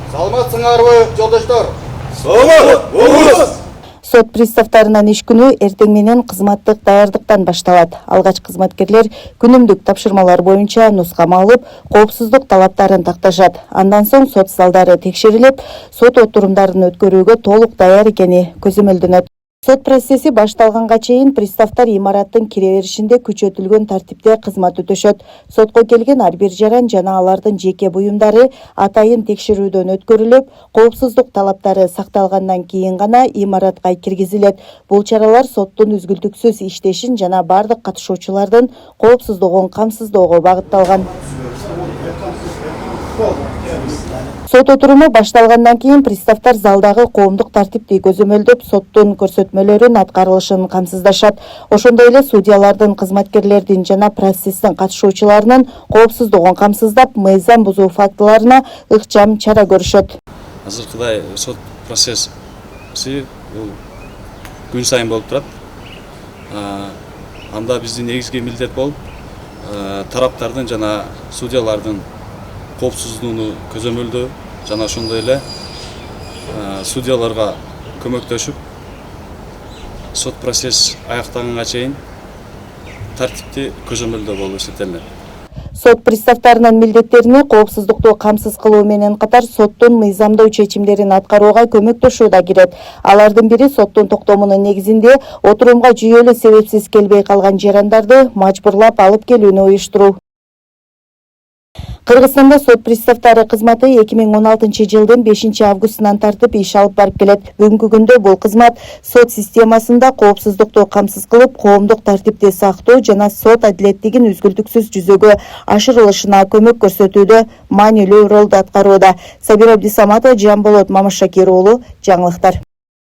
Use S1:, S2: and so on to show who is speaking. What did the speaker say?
S1: Саламатсыңарбы, жолдоштор?
S2: Саламат!
S3: Сот приставтарынын иш күнү эртең менен кызматтык даярдыктан башталат. Алгач кызматкерлер күнүмдүк тапшырмалар боюнча нускама алып, коопсуздук талаптарын такташат. Андан соң сот залдары текшерилип, сот отурумдарын өткөрүүгө толук даяр экени көзөмөлдөнөт. Сот процесси башталганга чейин приставтар имараттын кире беришинде күчөтүлгөн тартипте кызмат өтөшөт. Сотко келген ар бир жаран жана алардын жеке буюмдары атайын текшерүүдөн өткөрүлүп, коопсуздук талаптары сакталгандан кийин гана имаратка киргизилет. Бул чаралар соттун үзгүлтүксүз иштешин жана бардык катышуучулардын коопсуздугун камсыздоого багытталган. Сот отуруму башталгандан кийин приставтар залдагы коомдук тартипти көзөмөлдөп, соттун көрсөтмөлөрүн аткарылышын камсыздашат. Ошондой эле судьялардын, кызматкерлердин жана процесстин катышуучуларынын коопсуздугун камсыздап, мыйзам бузуу фактыларына ыкчам чара көрүшөт.
S4: Азыркыдай сот процесси бул күн сайын болуп турат. Анда биздин негизги милдет болуп тараптардын жана судьялардын коопсуздугуну көзөмөлдөө жана ошондой эле судьяларга көмөктөшүп, сот процесс аяктаганга чейин тартипти көзөмөлдөө болуп эсептелинет.
S3: Сот приставтарынын милдеттерине коопсуздукту камсыз кылуу менен катар соттун мыйзамдуу чечимдерин аткарууга көмөктөшүү да кирет. Алардын бири соттун токтомунун негизинде отурумга жүйөлүү себепсиз келбей калган жарандарды мажбурлап алып келүүнү уюштуруу. Кыргызстанда сот приставтары кызматы 2016 жылдын 5 августунан тартып иш алып барып келет. Бүгүнкү күндө бул кызмат сот системасында коопсуздукту камсыз кылып, коомдук тартипти сактоо жана сот адилеттигин үзгүлтүксүз жүзөгө ашырылышына көмөк көрсөтүүдө маанилүү ролду аткарууда. Сабира Абдисаматова, Жамболот Мамышакир уулу, жаңылыктар.